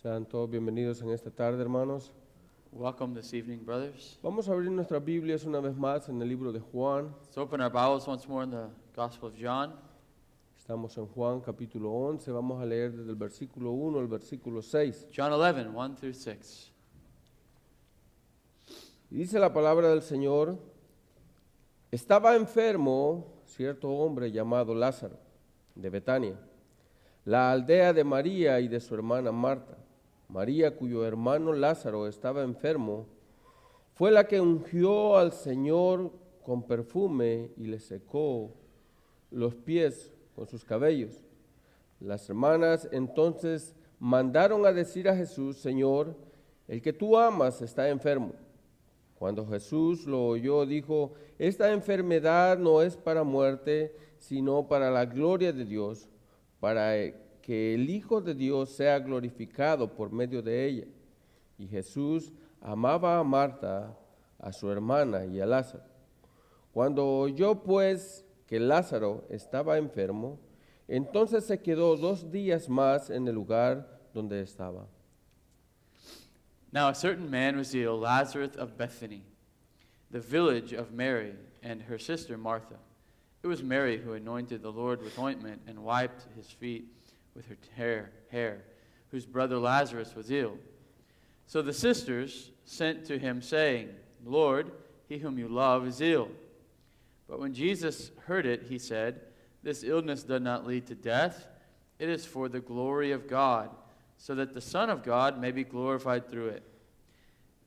Sean todos bienvenidos en esta tarde, hermanos. Welcome this evening, brothers. Vamos a abrir nuestras Biblias una vez más en el libro de Juan. Let's open our Bibles once more in the Gospel of John. Estamos en Juan capítulo 11. Vamos a leer desde el versículo 1 al versículo 6. John 11, 1 through 6. Y dice la palabra del Señor: estaba enfermo cierto hombre llamado Lázaro, de Betania, la aldea de María y de su hermana Marta. María, cuyo hermano Lázaro estaba enfermo, fue la que ungió al Señor con perfume y le secó los pies con sus cabellos. Las hermanas entonces mandaron a decir a Jesús: Señor, el que tú amas está enfermo. Cuando Jesús lo oyó, dijo: esta enfermedad no es para muerte, sino para la gloria de Dios, para que el Hijo de Dios sea glorificado por medio de ella. Y Jesús amaba a Marta, a su hermana y a Lázaro. Cuando oyó pues que Lázaro estaba enfermo, entonces se quedó 2 días más en el lugar donde estaba. Now a certain man was ill, Lazarus of Bethany, the village of Mary and her sister Martha. It was Mary who anointed the Lord with ointment and wiped his feet with her hair, whose brother Lazarus was ill. So the sisters sent to him, saying, Lord, he whom you love is ill. But when Jesus heard it, he said, this illness does not lead to death. It is for the glory of God, so that the Son of God may be glorified through it.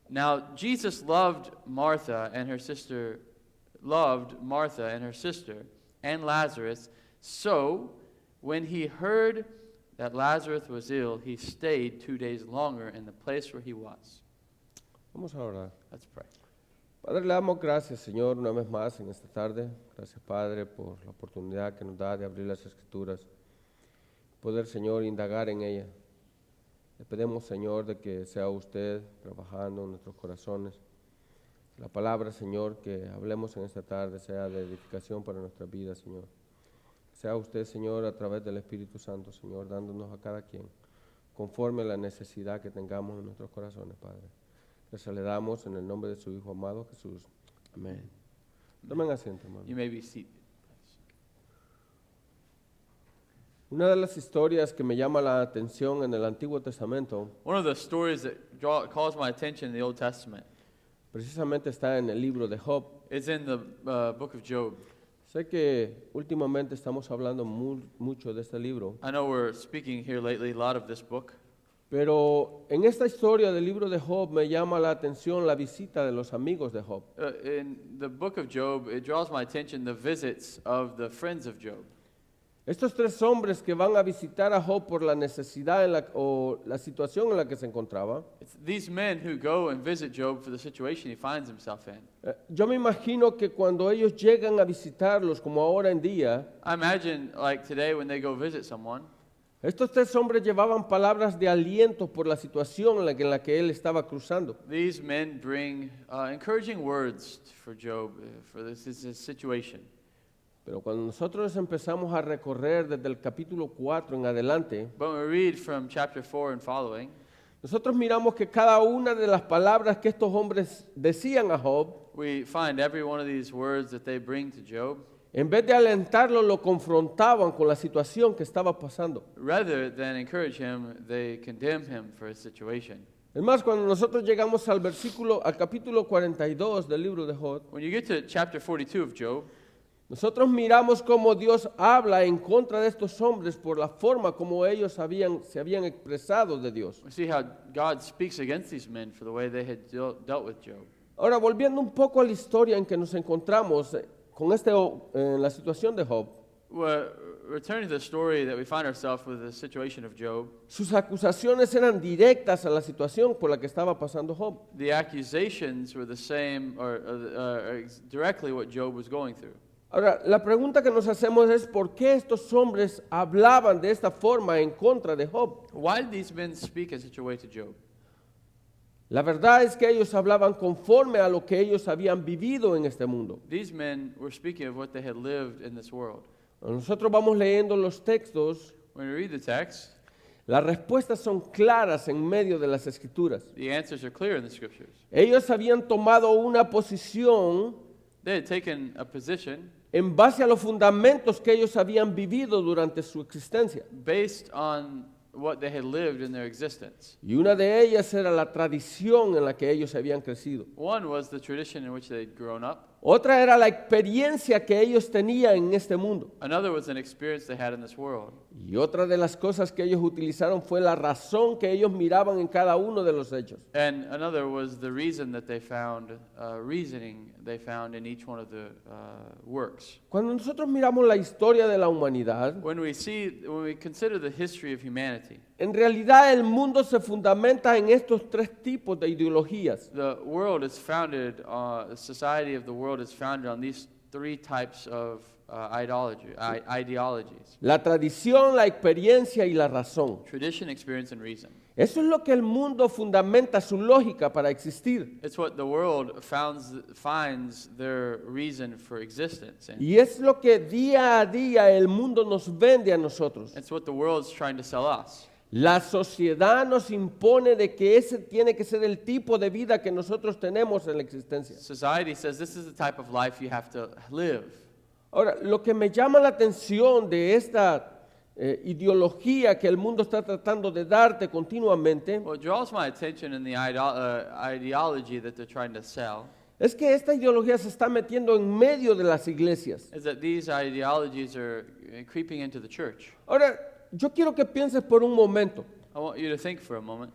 Now Jesus loved Martha and her sister, and Lazarus. So when he heard that Lazarus was ill, he stayed 2 days longer in the place where he was. Vamos a orar. Let's pray. Padre, le damos gracias, Señor, una vez más en esta tarde. Gracias, Padre, por la oportunidad que nos da de abrir las Escrituras. Poder, Señor, indagar en ella. Le pedimos, Señor, de que sea usted trabajando en nuestros corazones. La palabra, Señor, que hablemos en esta tarde sea de edificación para nuestra vida, Señor. Sea usted, Señor, a través del Espíritu Santo, Señor, dándonos a cada quien conforme a la necesidad que tengamos en nuestros corazones, Padre. Gracias le damos en el nombre de su Hijo amado Jesús. Amén. Tomen asiento, hermano. You may be seated. Una de las historias que me llama la atención en el Antiguo Testamento One of the stories that calls my attention in the Old Testament precisamente está en el libro de Job. is in the book of Job. Sé que últimamente estamos hablando mucho de este libro, I know we're speaking here lately a lot of this book. pero en esta historia del libro de Job me llama la atención la visita de los amigos de Job. In the book of Job, it draws my attention the visits of the friends of Job. Estos 3 hombres que van a visitar a Job por la necesidad o la situación en la que se encontraba. It's these men who go and visit Job for the situation he finds himself in. Yo me imagino que cuando ellos llegan a visitarlos, como ahora en día, I imagine, like today, when they go visit someone, estos 3 hombres llevaban palabras de aliento por la situación en la que él estaba cruzando. these men bring encouraging words for Job for this his situation. Pero cuando nosotros empezamos a recorrer desde el capítulo 4 en adelante, But when we read from chapter 4 and following, nosotros miramos que cada una de las palabras que estos hombres decían a Job, we find every one of these words that they bring to Job, en vez de alentarlo, lo confrontaban con la situación que estaba pasando. rather than encourage him, they condemn him for his situation. Es más, cuando nosotros llegamos al capítulo 42 del libro de Job, When you get to chapter 42 of Job, nosotros miramos cómo Dios habla en contra de estos hombres por la forma como ellos se habían expresado de Dios. we see how God speaks against these men for the way they had dealt with Job. Ahora, volviendo un poco a la historia en que nos encontramos con en la situación de Job, Well, returning to the story that we find ourselves with the situation of Job, sus acusaciones eran directas a la situación por la que estaba pasando Job. the accusations were the same or directly what Job was going through. Ahora, la pregunta que nos hacemos es ¿por qué estos hombres hablaban de esta forma en contra de Job? Why did these men speak in such a way to Job? La verdad es que ellos hablaban conforme a lo que ellos habían vivido en este mundo. These men were speaking of what they had lived in this world. Nosotros vamos leyendo los textos. When we read the text, Las respuestas son claras en medio de las Escrituras. The answers are clear in the scriptures. Ellos habían tomado una posición They had taken a position en base a los fundamentos que ellos habían vivido durante su existencia. based on what they had lived in their existence. Y una de ellas era la tradición en la que ellos habían crecido. One was the tradition in which they'd grown up. Otra era la experiencia que ellos tenían en este mundo. Another was an experience they had in this world. Y otra de las cosas que ellos utilizaron fue la razón que ellos miraban en cada uno de los hechos. And another was the reason that they found, reasoning they found in each one of the works. Cuando nosotros miramos la historia de la humanidad, When we consider the history of humanity, en realidad el mundo se fundamenta en estos tres tipos de ideologías. the world is founded, the society of the world is founded on these three types of ideologies: La tradición, la experiencia y la razón. tradition, experience, and reason. Eso es lo que el mundo fundamenta su lógica para existir. It's what the world finds their reason for existence in. Y es lo que día a día el mundo nos vende a nosotros. It's what the world's trying to sell us. La sociedad nos impone de que ese tiene que ser el tipo de vida que nosotros tenemos en la existencia. Society says this is the type of life you have to live. Ahora, lo que me llama la atención de esta ideología que el mundo está tratando de darte continuamente What draws my attention in the ideology that they're trying to sell es que esta ideología se está metiendo en medio de las iglesias. is that these ideologies are creeping into the church. Ahora, yo quiero que pienses por un momento. I want you to think for a moment.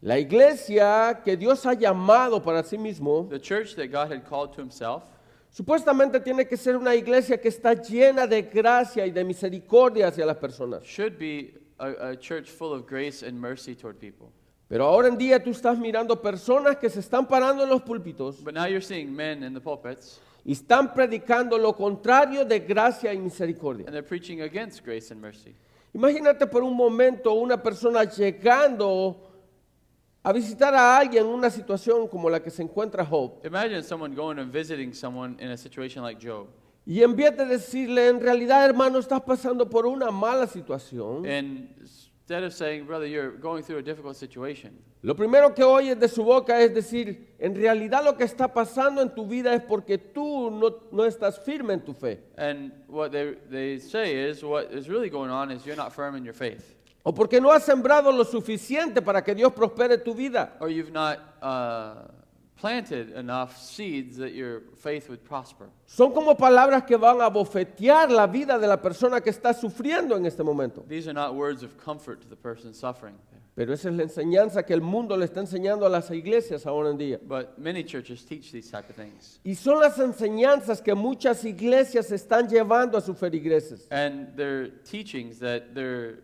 La iglesia que Dios ha llamado para sí mismo, The church that God had called to himself supuestamente tiene que ser una iglesia que está llena de gracia y de misericordia hacia las personas. should be a church full of grace and mercy toward people. Pero ahora en día tú estás mirando personas que se están parando en los púlpitos But now you're seeing men in the pulpits, y están predicando lo contrario de gracia y misericordia. and they're preaching against grace and mercy. Imagínate por un momento una persona llegando a visitar a alguien en una situación como la que se encuentra Job. Imagine someone going and visiting someone in a situation like Job. Y en vez de decirle, en realidad, hermano, estás pasando por una mala situación, And instead of saying, brother, you're going through a difficult situation, lo primero que oyes de su boca es decir, en realidad lo que está pasando en tu vida es porque tú no estás firme en tu fe. and what they say is, what is really going on is you're not firm in your faith. O porque no has sembrado lo suficiente para que Dios prospere tu vida. Or you've not planted enough seeds that your faith would prosper. Son como palabras que van a bofetear la vida de la persona que está sufriendo en este momento. These are not words of comfort to the person suffering there. Pero esa es la enseñanza que el mundo le está enseñando a las iglesias ahora en día. But many churches teach these type of things. Y son las enseñanzas que muchas iglesias están llevando a sus feligreses. And they're teachings that they're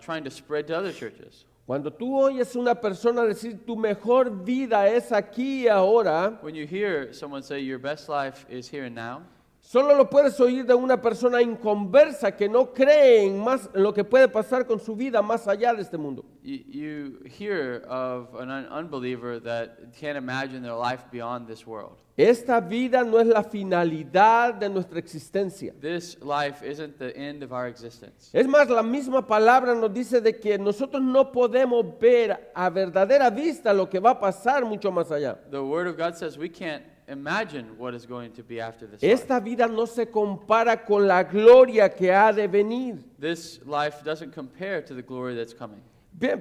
trying to spread to other churches. Cuando tú oyes a una persona decir tu mejor vida es aquí y ahora, When you hear someone say your best life is here and now, solo lo puedes oír de una persona inconversa que no cree en lo que puede pasar con su vida más allá de este mundo. you hear of an unbeliever that can't imagine their life beyond this world. Esta vida no es la finalidad de nuestra existencia. This life isn't the end of our existence. Es más, la misma palabra nos dice de que nosotros no podemos ver a verdadera vista lo que va a pasar mucho más allá. The Word of God says we can't imagine what is going to be after this Esta life. vida no se compara con la gloria que ha de venir. This life doesn't compare to the glory that's coming.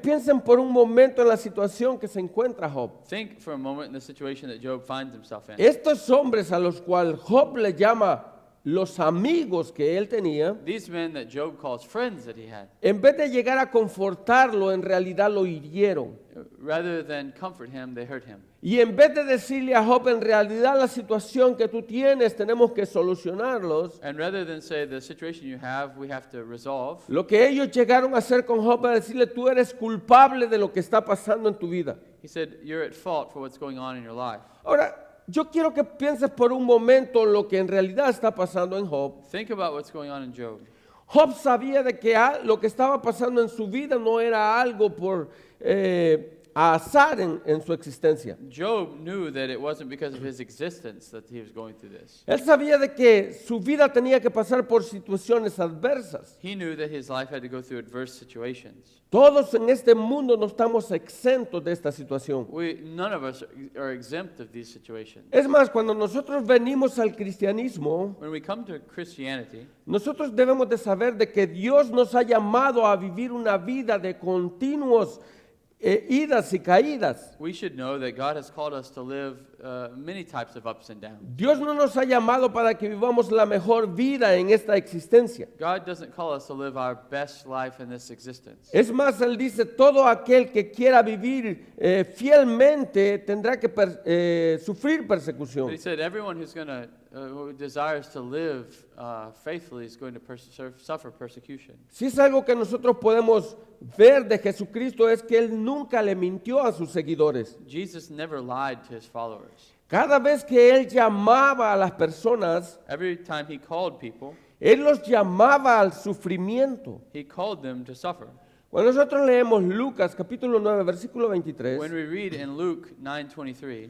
Piensen por un momento en la situación que se encuentra Job. Think for a moment in the situation that Job finds himself in. Estos hombres a los cuales Job le llama los amigos que él tenía, These men that Job calls friends that he had, en vez de llegar a confortarlo, en realidad lo hirieron. rather than comfort him, they hurt him. Y en vez de decirle a Job, en realidad la situación que tú tienes tenemos que solucionarlos, And rather than say the situation you have, we have to resolve, lo que ellos llegaron a hacer con Job es decirle, tú eres culpable de lo que está pasando en tu vida. he said, you're at fault for what's going on in your life. Ahora, yo quiero que pienses por un momento lo que en realidad está pasando en Job. Think about what's going on in Job. Job sabía de que lo que estaba pasando en su vida no era algo a azar en su existencia. Job knew that it wasn't because of his existence that he was going through this. Él sabía de que su vida tenía que pasar por situaciones adversas. He knew that his life had to go through adverse situations. Todos en este mundo no estamos exentos de esta situación. None of us are exempt of these situations. Es más, cuando nosotros venimos al cristianismo, When we come to Christianity, nosotros debemos de saber de que Dios nos ha llamado a vivir una vida de continuos idas y caídas. we should know that God has called us to live many types of ups and downs. Dios no nos ha llamado para que vivamos la mejor vida en esta existencia. God doesn't call us to live our best life in this existence. Es más, Él dice, todo aquel que quiera vivir fielmente tendrá que sufrir But persecución. he said everyone who desires to live faithfully is going to suffer persecution. Si es algo que nosotros podemos ver de Jesucristo es que Él nunca le mintió a sus seguidores. Jesus never lied to his followers. Cada vez que Él llamaba a las personas, Every time he called people, Él los llamaba al sufrimiento. he called them to suffer. Cuando nosotros leemos Lucas capítulo 9, versículo 23, When we read in Luke 9:23,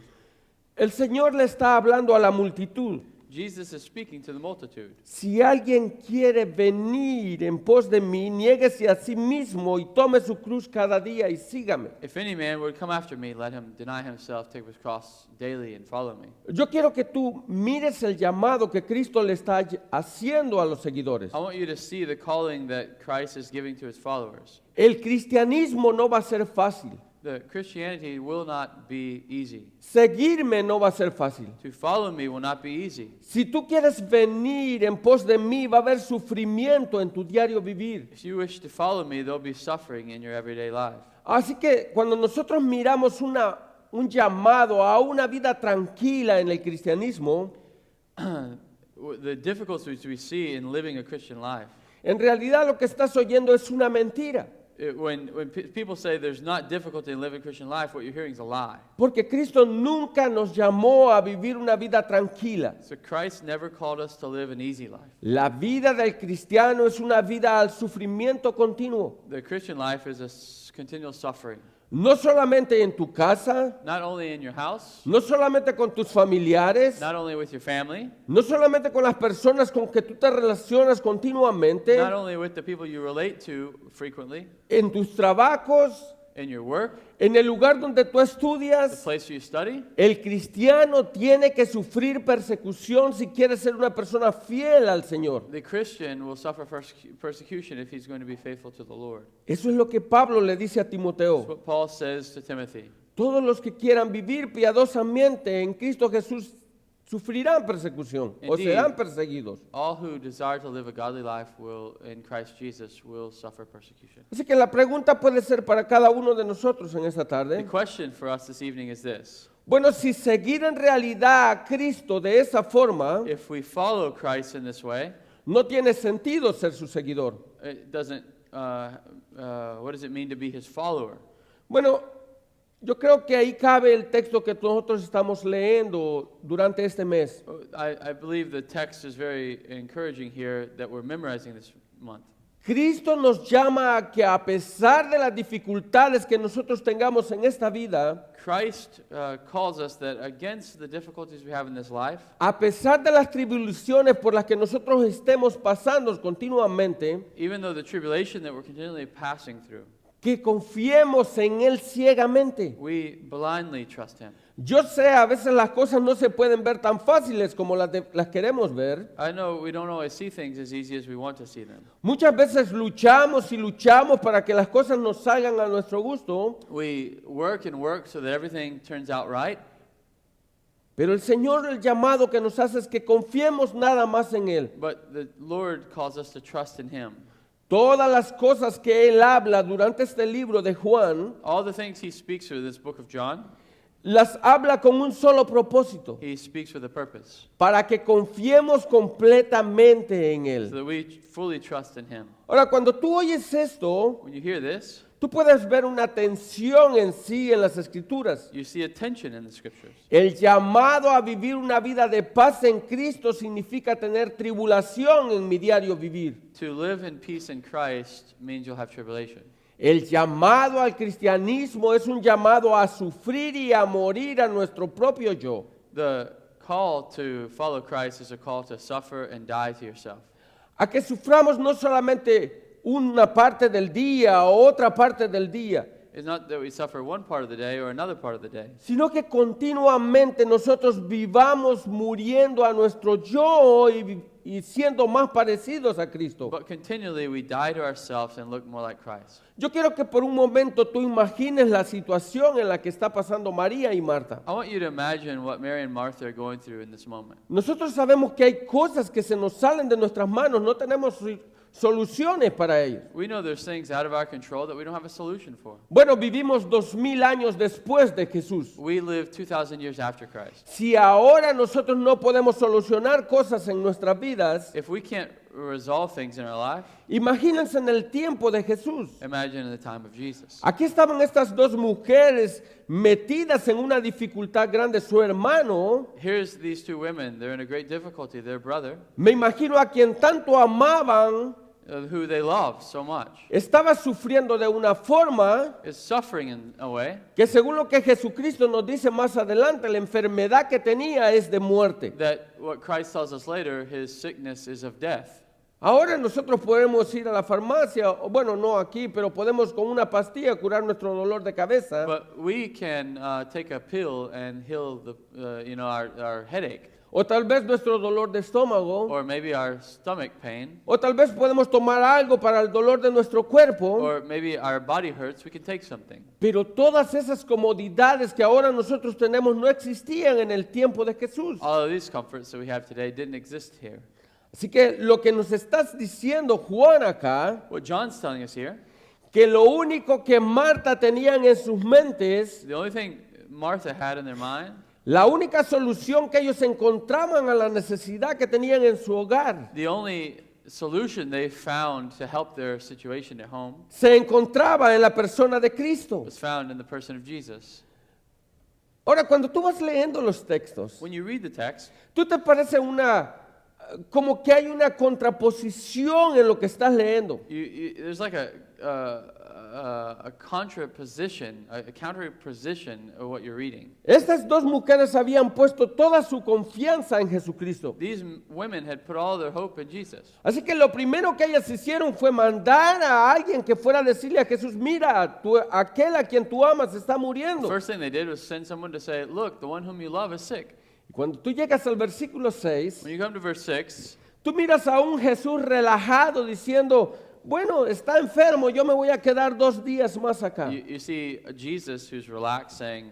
el Señor le está hablando a la multitud. Jesus is speaking to the multitude. Si alguien quiere venir en pos de mí, niéguese a sí mismo y tome su cruz cada día y sígame. If any man would come after me, let him deny himself, take his cross daily, and follow me. Yo quiero que tú mires el llamado que Cristo le está haciendo a los seguidores. I want you to see the calling that Christ is giving to his followers. El cristianismo no va a ser fácil. The Christianity will not be easy. Seguirme no va a ser fácil. To follow me will not be easy. Si tú quieres venir en pos de mí, va a haber sufrimiento en tu diario vivir. If you wish to follow me, there'll be suffering in your everyday life. Así que cuando nosotros miramos un llamado a una vida tranquila en el cristianismo, The difficulties we see in living a Christian life. en realidad lo que estás oyendo es una mentira. When people say there's not difficulty in living a Christian life, what you're hearing is a lie. Porque Cristo nunca nos llamó a vivir una vida tranquila. So Christ never called us to live an easy life. La vida del cristiano es una vida al sufrimiento continuo. The Christian life is a continual suffering. No solamente en tu casa, Not only in your house, no solamente con tus familiares, not only with your family, no solamente con las personas con que tú te relacionas continuamente, not only with the people you relate to frequently, en tus trabajos, in your work, en el lugar donde tú the estudias. place you study. El cristiano tiene que sufrir persecución si quiere ser una persona fiel al Señor. The Christian will suffer persecution if he's going to be faithful to the Lord. Eso es lo que Pablo le dice a That's Timoteo. what Paul says to Timothy. Todos los que quieran vivir piadosamente en Cristo Jesús sufrirán persecución o Indeed. serán perseguidos. All who desire to live a godly life in Christ Jesus will suffer persecution. Así que la pregunta puede ser para cada uno de nosotros en esta The tarde. question for us this evening is this. Bueno, si seguir en realidad a Cristo de esa forma, If we follow Christ in this way, no tiene sentido ser su seguidor. it doesn't, what does it mean to be his follower? Bueno, yo creo que ahí cabe el texto que nosotros estamos leyendo durante este mes. I believe the text is very encouraging here that we're memorizing this month. Cristo nos llama a que a pesar de las dificultades que nosotros tengamos en esta vida, Christ calls us that against the difficulties we have in this life, a pesar de las tribulaciones por las que nosotros estemos pasando continuamente, even though the tribulation that we're continually passing through, que confiemos en Él ciegamente. we blindly trust him. Yo sé, a veces las cosas no se pueden ver tan fáciles como las queremos ver. I know we don't always see things as easy as we want to see them. Muchas veces luchamos y luchamos para que las cosas nos salgan a nuestro gusto, We work and work so that everything turns out right. pero el Señor, el llamado que nos hace es que confiemos nada más en Él. But the Lord calls us to trust in him. Todas las cosas que Él habla durante este libro de Juan, All the things he speaks through this book of John, las habla con un solo propósito, he speaks with a purpose, para que confiemos completamente en so Él. that we fully trust in him. Ahora, cuando tú oyes esto, When you hear this, tú puedes ver una tensión en sí en las Escrituras. you see a tension in the scriptures. El llamado a vivir una vida de paz en Cristo significa tener tribulación en mi diario vivir. To live in peace in Christ means you'll have tribulation. El llamado al cristianismo es un llamado a sufrir y a morir a nuestro propio yo. The call to follow Christ is a call to suffer and die to yourself. A que suframos no solamente una parte del día o otra parte del día, It's not that we suffer one part of the day or another part of the day, sino que continuamente nosotros vivamos muriendo a nuestro yo y siendo más parecidos a Cristo. but continually we die to ourselves and look more like Christ. Yo quiero que por un momento tú imagines la situación en la que está pasando María y Marta. I want you to imagine what Mary and Martha are going through in this moment. Nosotros sabemos que hay cosas que se nos salen de nuestras manos, no tenemos soluciones para ellos. We know there's things out of our control that we don't have a solution for. Bueno, vivimos 2000 años después de Jesús. We live 2,000 years after Christ. Si ahora nosotros no podemos solucionar cosas en nuestras vidas, If we can't resolve things in our life, imagínense en el tiempo de Jesús. imagine in the time of Jesus. Aquí estaban estas dos mujeres metidas en una dificultad grande. Su hermano, Here's these two women. They're in a great difficulty. Their brother, me imagino a quien tanto amaban, who they love so much, estaba sufriendo de una forma is suffering in a way que según lo que Jesucristo nos dice más adelante, la enfermedad que tenía es de muerte. that what Christ tells us later, his sickness is of death. Ahora nosotros podemos ir a la farmacia, o bueno, no aquí, pero podemos con una pastilla curar nuestro dolor de cabeza. But we can take a pill and heal the, our headache, O tal vez nuestro dolor de estómago, or maybe our stomach pain, o tal vez podemos tomar algo para el dolor de nuestro cuerpo, or maybe our body hurts. We can take something. pero todas esas comodidades que ahora nosotros tenemos no existían en el tiempo de Jesús. All of these comforts that we have today didn't exist here. Así que lo que nos estás diciendo Juan acá, What John's telling us here, que lo único que Marta tenían en sus mentes, the only thing Martha had in their mind, la única solución que ellos encontraban a la necesidad que tenían en su hogar, the only solution they found to help their situation at home, se encontraba en la persona de Cristo. was found in the person of Jesus. Ahora, cuando tú vas leyendo los textos, When you read the text, ¿tú te parece como que hay una contraposición en lo que estás leyendo? there's like a contraposition, a counterposition of what you're reading. Estas dos mujeres habían puesto toda su confianza en Jesucristo. These women had put all their hope in Jesus. Así que lo primero que ellas hicieron fue mandar a alguien que fuera a decirle a Jesús, mira, aquel a quien tú amas está muriendo. First thing they did was send someone to say, look, the one whom you love is sick. Y cuando tú llegas al versículo 6, When you come to verse 6, tú miras a un Jesús relajado diciendo, bueno, está enfermo, yo me voy a quedar 2 días más acá. you see a Jesus who's relaxed saying,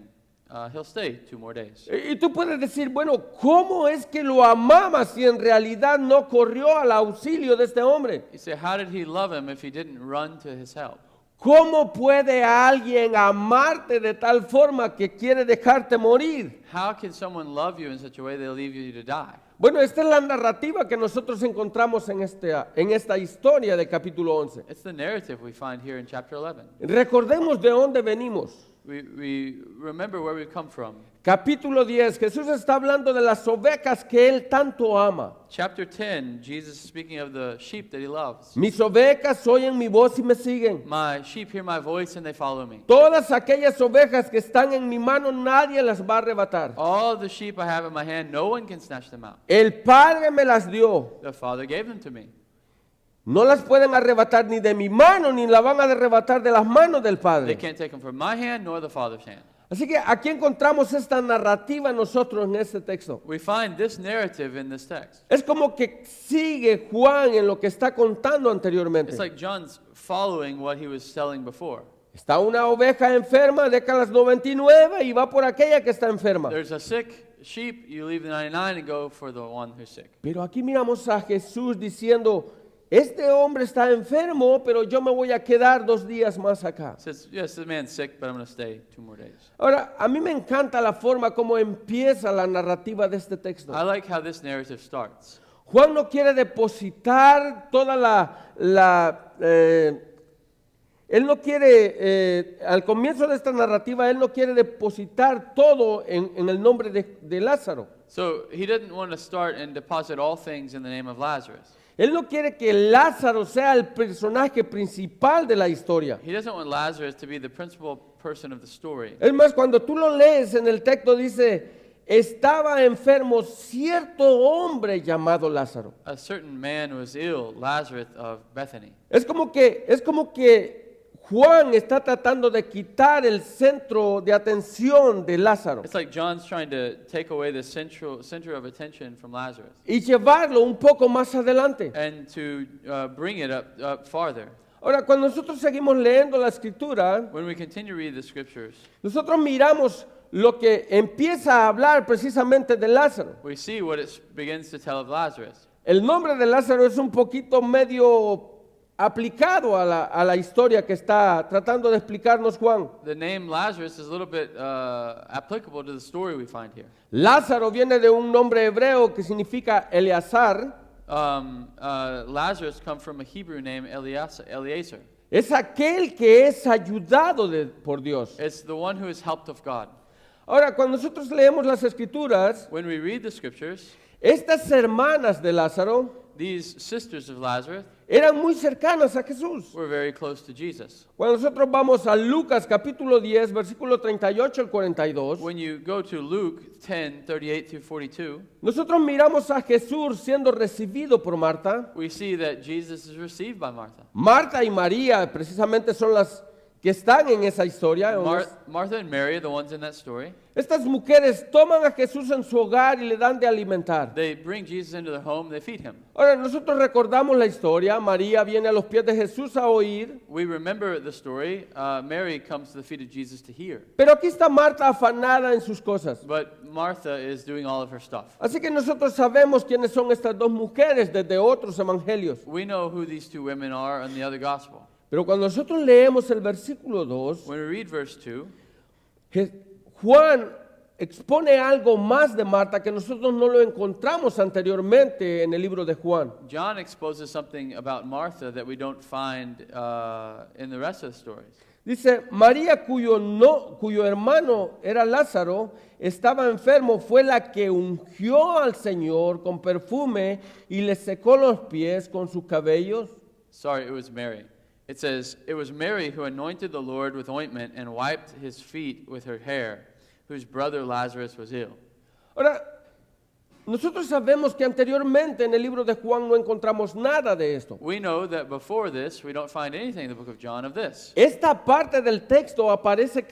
he'll stay 2 more days. Y tú puedes decir, bueno, ¿cómo es que lo amaba si en realidad no corrió al auxilio de este hombre? You say, how did he love him if he didn't run to his help? ¿Cómo puede alguien amarte de tal forma que quiere dejarte morir? How can someone love you in such a way they'll leave you to die? Bueno, esta es la narrativa que nosotros encontramos en esta historia de capítulo 11. It's the narrative we find here in chapter 11. Recordemos de dónde venimos. We remember where we've come from. Capítulo 10, Jesús está hablando de las ovejas que Él tanto ama. Chapter 10, Jesus is speaking of the sheep that he loves. Mis ovejas oyen mi voz y me siguen. My sheep hear my voice and they follow me. Todas aquellas ovejas que están en mi mano, nadie las va a arrebatar. All the sheep I have in my hand, no one can snatch them out. El Padre me las dio. The Father gave them to me. No las pueden arrebatar ni de mi mano, ni la van a arrebatar de las manos del They Padre. can't take them from my hand nor the Father's hand. Así que aquí encontramos esta narrativa nosotros en este texto. We find this narrative in this text. Es como que sigue Juan en lo que está contando anteriormente. It's like John's following what he was telling before. Está una oveja enferma, deja las 99 y va por aquella que está enferma. There's a sick sheep, you leave the 99 and go for the one who's sick. Pero aquí miramos a Jesús diciendo, este hombre está enfermo, pero yo me voy a quedar 2 días más acá. It says, yes, the man's sick, but I'm going to stay 2 more days. Ahora, a mí me encanta la forma como empieza la narrativa de este texto. I like how this narrative starts. Juan no quiere depositar toda él no quiere, al comienzo de esta narrativa, él no quiere depositar todo en el nombre de Lázaro. So he didn't want to start and deposit all things in the name of Lazarus. Él no quiere que Lázaro sea el personaje principal de la historia. He doesn't want Lazarus to be the principal person of the story. Es más, cuando tú lo lees en el texto dice, estaba enfermo cierto hombre llamado Lázaro. A certain man was ill, Lazarus of Bethany. Es como que Juan está tratando de quitar el centro de atención de Lázaro It's like John's trying to take away the center of attention from Lazarus y llevarlo un poco más adelante. and to bring it up farther. Ahora, cuando nosotros seguimos leyendo la escritura, When we continue to read the scriptures, nosotros miramos lo que empieza a hablar precisamente de Lázaro. we see what it begins to tell of Lazarus. El nombre de Lázaro es un poquito medio aplicado a la historia que está tratando de explicarnos Juan. The name Lazarus is a little bit applicable to the story we find here. Lázaro viene de un nombre hebreo que significa Eleazar. Lazarus comes from a Hebrew name, Eliezer. Es aquel que es ayudado por Dios. It's the one who is helped of God. Ahora, cuando nosotros leemos las escrituras, When we read the scriptures, estas hermanas de Lázaro these sisters of Lazarus eran muy cercanas a Jesús. were very close to Jesus. Cuando nosotros vamos a Lucas capítulo 10, versículo 38 al 42, When you go to Luke 10, 38 through 42, nosotros miramos a Jesús siendo recibido por Marta. we see that Jesus is received by Martha. Marta y María precisamente son las que están en esa historia. Martha and Mary are the ones in that story. Estas mujeres toman a Jesús en su hogar y le dan de alimentar. They bring Jesus into their home, they feed him. Ahora, nosotros recordamos la historia. María viene a los pies de Jesús a oír. We remember the story. Mary comes to the feet of Jesus to hear. Pero aquí está Marta afanada en sus cosas. But Martha is doing all of her stuff. Así que nosotros sabemos quiénes son estas dos mujeres desde otros evangelios. We know who these two women are in the other gospel. Pero cuando nosotros leemos el versículo 2, When we read verse 2, Juan expone algo más de Marta que nosotros no lo encontramos anteriormente en el libro de Juan. John exposes something about Martha that we don't find in the rest of the stories. Dice, María cuyo hermano era Lázaro, estaba enfermo, fue la que ungió al Señor con perfume y le secó los pies con sus cabellos. Sorry, it was Mary. It says, it was Mary who anointed the Lord with ointment and wiped his feet with her hair, whose brother Lazarus was ill. Ahora, nosotros sabemos que anteriormente en el libro de Juan no encontramos nada de esto. We know that before this, we don't find anything in the book of John of this. Esta parte del texto aparece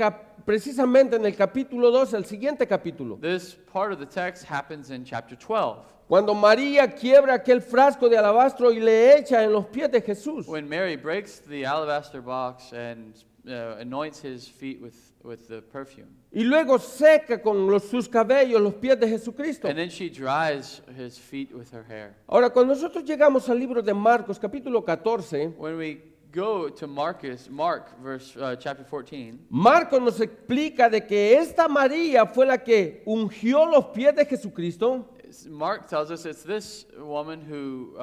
precisamente en el capítulo 2, el siguiente capítulo. This part of the text happens in chapter 12. Cuando María quiebra aquel frasco de alabastro y le echa en los pies de Jesús. When Mary breaks the alabaster box and anoints his feet with the perfume. Y luego seca con sus cabellos los pies de Jesucristo. And then she dries his feet with her hair. Ahora, cuando nosotros llegamos al libro de Marcos, capítulo 14, When we go to Mark, chapter 14, Marcos nos explica de que esta María fue la que ungió los pies de Jesucristo. Mark tells us it's this woman who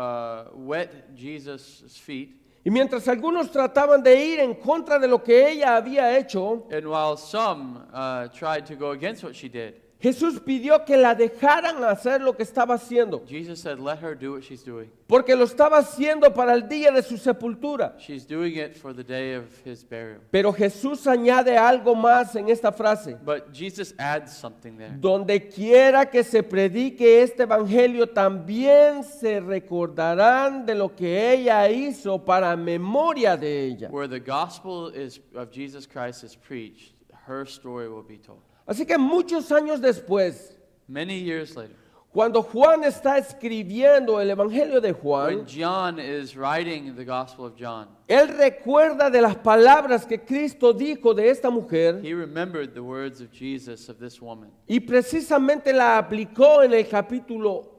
wet Jesus' feet. Y mientras algunos trataban de ir en contra de lo que ella había hecho, And while some tried to go against what she did, Jesús pidió que la dejaran hacer lo que estaba haciendo, Jesus said, let her do what she's doing. porque lo estaba haciendo para el día de su sepultura. She's doing it for the day of his burial. Pero Jesús añade algo más en esta frase. But Jesus adds something there. Donde quiera que se predique este evangelio, también se recordarán de lo que ella hizo para memoria de ella. Where the gospel of Jesus Christ is preached, her story will be told. Así que muchos años después, Many years later, cuando Juan está escribiendo el evangelio de when Juan, John is writing the gospel of John, él recuerda de las palabras que Cristo dijo de esta mujer he remembered the words of Jesus of this woman. y precisamente la aplicó en el capítulo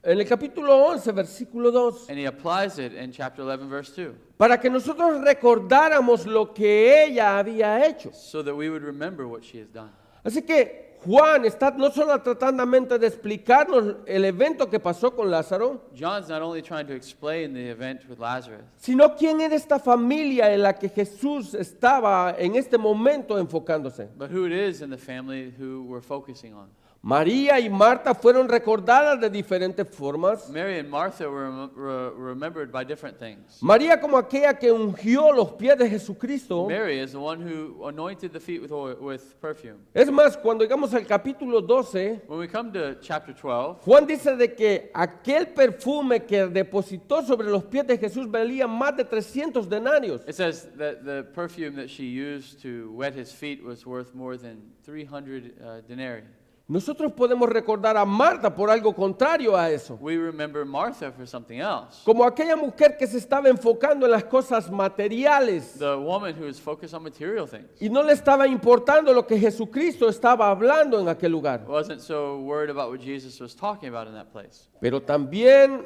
11, versículo 2. And he applies it in chapter 11, verse 2, Para que nosotros recordáramos lo que ella había hecho. so that we would remember what she has done. Así que Juan está no solo tratando de explicarnos el evento que pasó con Lázaro, John's not only trying to explain the event with Lazarus, sino quién era esta familia en la que Jesús estaba en este momento enfocándose. but who it is in the family who we're focusing on. María y Marta fueron recordadas de diferentes formas. Mary and Martha were remembered by different things. María como aquella que ungió los pies de Jesucristo. Mary is the one who anointed the feet with oil, with perfume. Es más, cuando llegamos al capítulo 12, When we come to chapter 12, Juan dice de que aquel perfume que depositó sobre los pies de Jesús valía más de 300 denarios. it says that the perfume that she used to wet his feet was worth more than 300 denarii. Nosotros podemos recordar a Marta por algo contrario a eso. We remember Martha for something else. Como aquella mujer que se estaba enfocando en las cosas materiales The woman who is focused on material things. y no le estaba importando lo que Jesucristo estaba hablando en aquel lugar. Wasn't so worried about what Jesus was talking about in that place. Pero también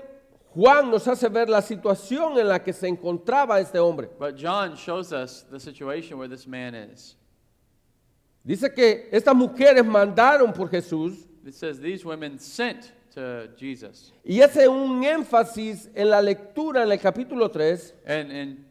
Juan nos hace ver la situación en la que se encontraba este hombre. But John shows us the situation where this man is. Dice que estas mujeres mandaron por Jesús It says these women sent to Jesus. y hace un énfasis en la lectura en el capítulo 3. And in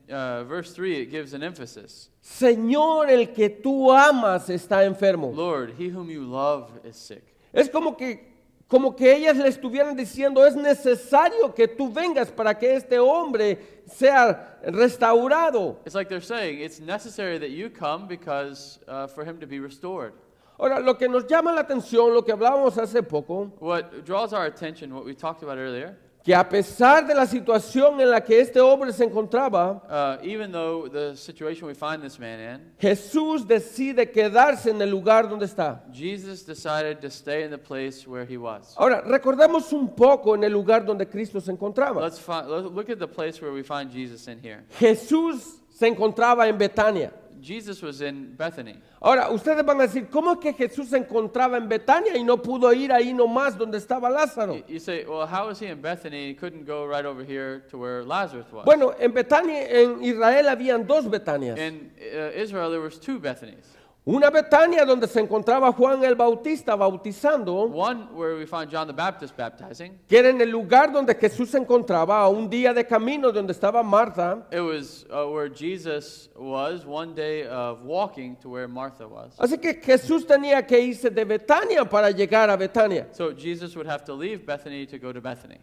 verse 3, it gives an emphasis. Señor, el que tú amas está enfermo. Lord, he whom you love is sick. Es como que ellas le estuvieran diciendo, es necesario que tú vengas para que este hombre sea restaurado. It's like they're saying, it's necessary that you come because for him to be restored. Ahora, lo que nos llama la atención, lo que hablábamos hace poco, What draws our attention, what we talked about earlier, que a pesar de la situación en la que este hombre se encontraba, even though the situation we find this man in, Jesús decide quedarse en el lugar donde está. Jesus decided to stay in the place where he was. Ahora, recordemos un poco en el lugar donde Cristo se encontraba. Let's look at the place where we find Jesus in here. Jesús se encontraba en Betania. Jesus was in Bethany. Ahora, ustedes van a decir, ¿cómo es que Jesús se encontraba en Betania y no pudo ir ahí nomás donde estaba Lázaro? You say, well, how was he in Bethany? He couldn't go right over here to where Lazarus was. Bueno, en Betania, en Israel habían dos Betanias. In Israel, there was two Bethanies. Una Betania donde se encontraba Juan el Bautista bautizando, One where we find John the Baptist baptizing. que era en el lugar donde Jesús se encontraba, a un día de camino donde estaba Marta. It was where Jesus was one day of walking to where Martha was. Así que Jesús tenía que irse de Betania para llegar a Betania. So Jesus would have to leave Bethany to go to Bethany.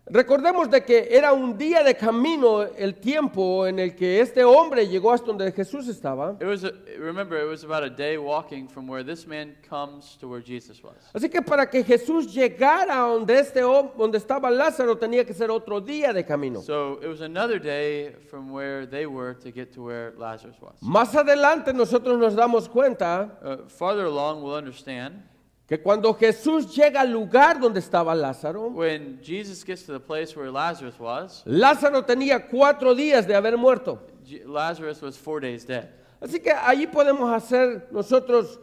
Recordemos de que era un día de camino el tiempo en el que este hombre llegó hasta donde Jesús estaba. Remember, it was about a day walking from where this man comes to where Jesus was. Así que para que Jesús llegara a donde estaba Lázaro tenía que ser otro día de camino. So it was another day from where they were to get to where Lazarus was. Más adelante nosotros nos damos cuenta Farther along, we'll understand que cuando Jesús llega al lugar donde estaba Lázaro, when Jesus gets to the place where Lazarus was, Lázaro tenía 4 días de haber muerto. Lazarus was 4 days dead. Así que ahí podemos hacer nosotros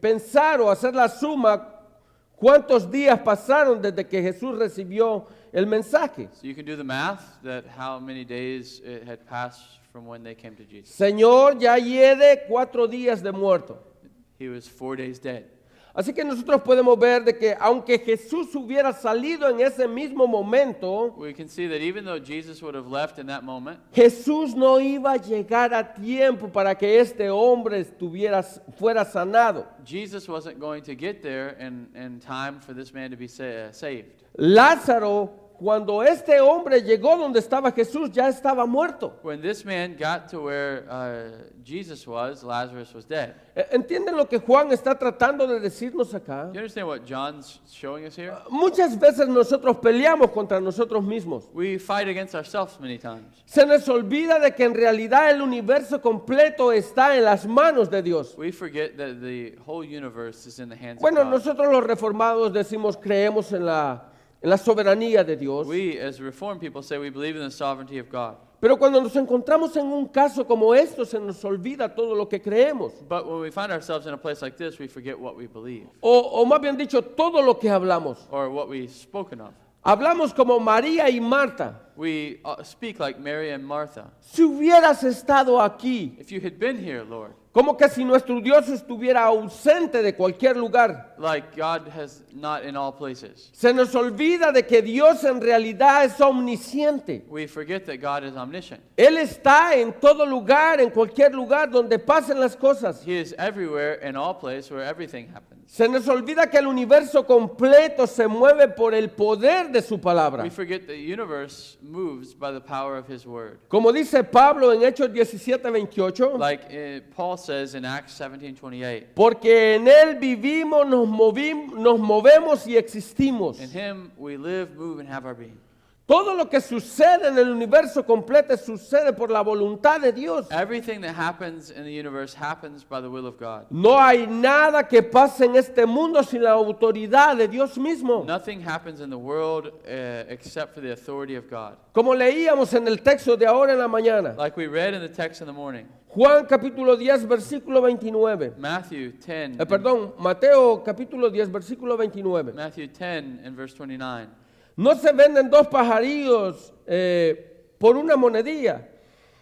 pensar o hacer la suma cuántos días pasaron desde que Jesús recibió el mensaje. So you can do the math that how many days it had passed from when they came to Jesus. Señor, ya lleve 4 días de muerto. He was 4 days dead. Así que nosotros podemos ver de que aunque Jesús hubiera salido en ese mismo momento, We can see that even though Jesus would have left in that moment, Jesús no iba a llegar a tiempo para que este hombre fuera sanado. Jesus wasn't going to get there in time for this man to be saved. Lázaro, cuando este hombre llegó donde estaba Jesús, ya estaba muerto. When this man got to where Jesus was, Lazarus was dead. ¿Entienden lo que Juan está tratando de decirnos acá? Do you understand what John's showing us here? Muchas veces nosotros peleamos contra nosotros mismos. We fight against ourselves many times. Se nos olvida de que en realidad el universo completo está en las manos de Dios. We forget that the whole universe is in the hands Bueno, of God. nosotros los reformados decimos creemos en la soberanía de Dios. We, as Reformed people, say we believe in the sovereignty of God. Pero cuando nos encontramos en un caso como esto, se nos olvida todo lo que creemos. But when we find ourselves in a place like this, we forget what we believe, O más bien dicho, todo lo que hablamos. or what we've spoken of. Hablamos como María y Marta. We speak like Mary and Martha. Si hubieras estado aquí, If you had been here, Lord, como que si nuestro Dios estuviera ausente de cualquier lugar. like God has not in all places. Se nos olvida de que Dios en realidad es omnisciente. We forget that God is omniscient. Él está en todo lugar, en cualquier lugar donde pasen las cosas. He is everywhere in all places where everything happens. Se nos olvida que el universo completo se mueve por el poder de su palabra. We forget the universe moves by the power of His word. Como dice Pablo en Hechos 17:28, Like Paul says in Acts 17:28, porque en Él vivimos, nos movemos y existimos. in Him we live, move, and have our being. Todo lo que sucede en el universo completo sucede por la voluntad de Dios. Everything that happens in the universe happens by the will of God. No hay nada que pase en este mundo sin la autoridad de Dios mismo. Nothing happens in the world except for the authority of God. Como leíamos en el texto de ahora en la mañana, Like we read in the text in the morning, Juan capítulo 10 versículo 29. Matthew 10, Mateo capítulo 10 versículo 29. Matthew 10 and verse 29. No se venden dos pajarillos por una monedilla,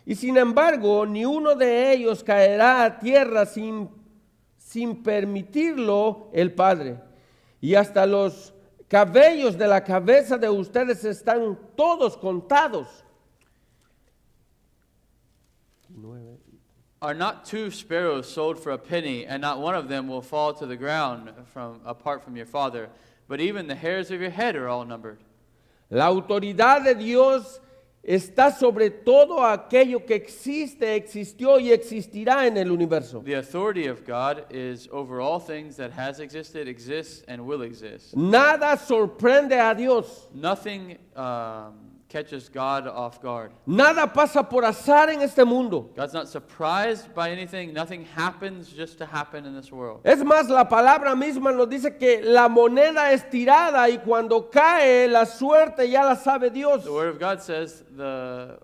y sin embargo ni uno de ellos caerá a tierra sin permitirlo el Padre. Y hasta los cabellos de la cabeza de ustedes están todos contados. Are not two sparrows sold for a penny, and not one of them will fall to the ground apart from your Father? But even the hairs of your head are all numbered. La autoridad de Dios está sobre todo aquello que existe, existió y existirá en el universo. The authority of God is over all things that has existed, exists, and will exist. Nada sorprende a Dios. Nothing catches God off guard. Nada pasa por azar en este mundo. God's not surprised by anything. Nothing happens just to happen in this world. Es más, la palabra misma nos dice que la moneda es tirada y cuando cae la suerte ya la sabe Dios. The Word of God says the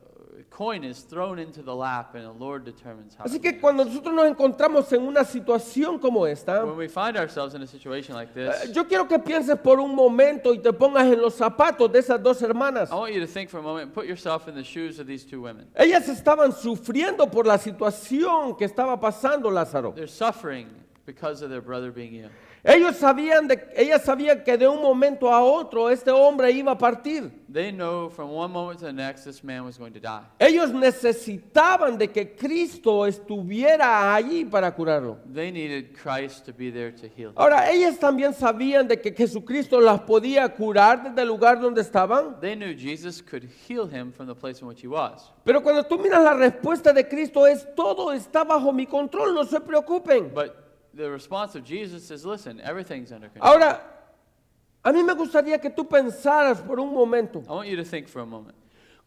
coin is thrown into the lap and the Lord determines how. Así que cuando nosotros nos encontramos en una situación como esta, When we find ourselves in a situation like this, yo quiero que pienses por un momento y te pongas en los zapatos de esas dos hermanas. I want you to think for a moment, put yourself in the shoes of these two women. Ellas estaban sufriendo por la situación que estaba pasando Lázaro. They're suffering because of their brother being ill. Ellas sabían que de un momento a otro este hombre iba a partir. They know from one moment to the next this man was going to die. Ellos necesitaban de que Cristo estuviera allí para curarlo. They needed Christ to be there to heal him. Ahora, ellas también sabían de que Jesucristo las podía curar desde el lugar donde estaban. They knew Jesus could heal him from the place in which he was. Pero cuando tú miras la respuesta de Cristo es todo está bajo mi control, no se preocupen. But the response of Jesus is, listen, everything's under control. Ahora, a mí me gustaría que tú pensaras por un momento, I want you to think for a moment.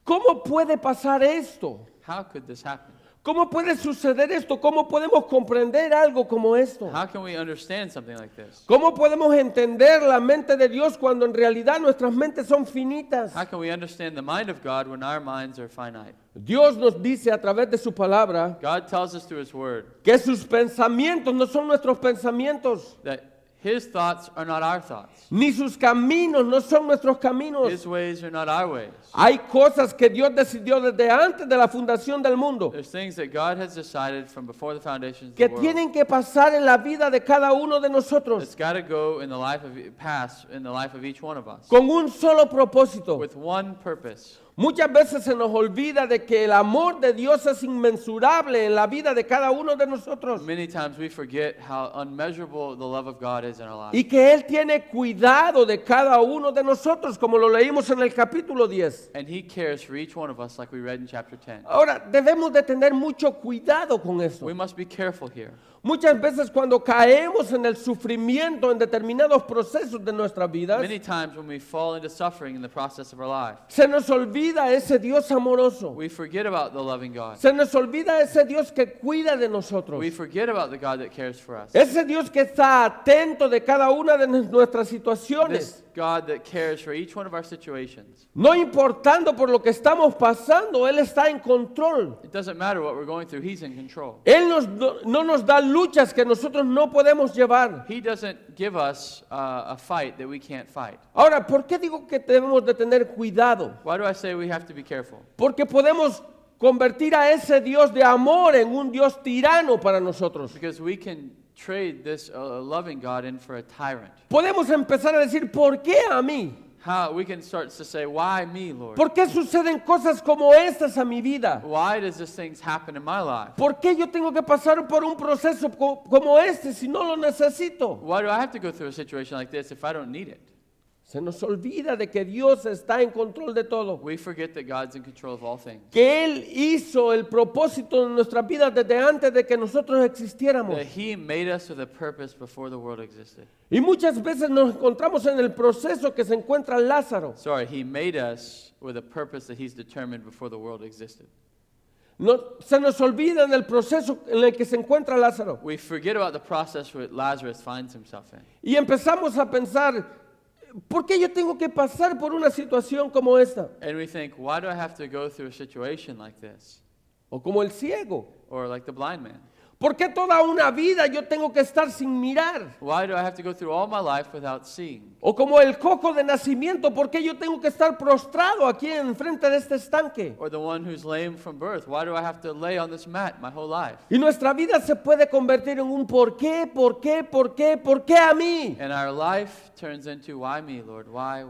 ¿cómo puede pasar esto? How could this happen? ¿Cómo puede suceder esto? ¿Cómo podemos comprender algo como esto? How can we understand something like this? ¿Cómo podemos entender la mente de Dios cuando en realidad nuestras mentes son finitas? How can we understand the mind of God when our minds are finite? Dios nos dice a través de su palabra God tells us through his word que sus pensamientos no son nuestros pensamientos, that his thoughts are not our thoughts. ni sus caminos no son nuestros caminos. His ways are not our ways. Hay cosas que Dios decidió desde antes de la fundación del mundo There's things that God has decided from before the foundations of que the world. tienen que pasar en la vida de cada uno de nosotros It's got to go in the life of pass in the life of each one of us con un solo propósito. with one purpose. Muchas veces se nos olvida de que el amor de Dios es inmensurable en la vida de cada uno de nosotros Many times we forget how unmeasurable the love of God is in our lives. y que Él tiene cuidado de cada uno de nosotros, como lo leímos en el capítulo 10. And he cares for each one of us like we read in chapter 10. Ahora, debemos de tener mucho cuidado con esto. We must be careful here. Muchas veces cuando caemos en el sufrimiento en determinados procesos de nuestras vidas, Many times when we fall into suffering in the process of our life, se nos olvida ese Dios amoroso. we forget about the loving God. Se nos olvida ese Dios que cuida de nosotros. We forget about the God that cares for us. Ese Dios que está atento de cada una de nuestras situaciones. This God that cares for each one of our situations. No importando por lo que estamos pasando, Él está en control. It doesn't matter what we're going through, he's in control. Él no nos da luchas que nosotros no podemos llevar. He doesn't give us a fight that we can't fight. Ahora, ¿por qué digo que debemos de tener cuidado? Why do I say we have to be careful? Porque podemos convertir a ese Dios de amor en un Dios tirano para nosotros. Because we can trade this loving God in for a tyrant. Podemos empezar a decir, ¿por qué a mí? how we can start to say, why me, Lord? ¿Por qué suceden cosas como estas a mi vida? Why does this things happen in my life? ¿Por qué yo tengo que pasar por un proceso como este si no lo necesito? Why do I have to go through a situation like this if I don't need it? Se nos olvida de que Dios está en control de todo. We forget that God's in control of all things. Que Él hizo el propósito de nuestras vidas desde antes de que nosotros existiéramos. That He made us with a purpose before the world existed. Y muchas veces nos encontramos en el proceso que se encuentra Lázaro. Sorry, He made us with a purpose that He's determined before the world existed. No, se nos olvida en el proceso en el que se encuentra Lázaro. We forget about the process where Lazarus finds himself in. Y empezamos a pensar, ¿por qué yo tengo que pasar por una situación como esta? And we think, why do I have to go through a situation like this? O como el ciego. Or like the blind man. ¿Por qué toda una vida yo tengo que estar sin mirar? Why do I have to go through all my life without seeing? O como el cojo de nacimiento, ¿por qué yo tengo que estar prostrado aquí enfrente de este estanque? Or the one who's lame from birth. Why do I have to lay on this mat my whole life? Y nuestra vida se puede convertir en un ¿por qué? ¿Por qué? ¿Por qué? ¿Por qué a mí? And our life turns into, why me, Lord? Why?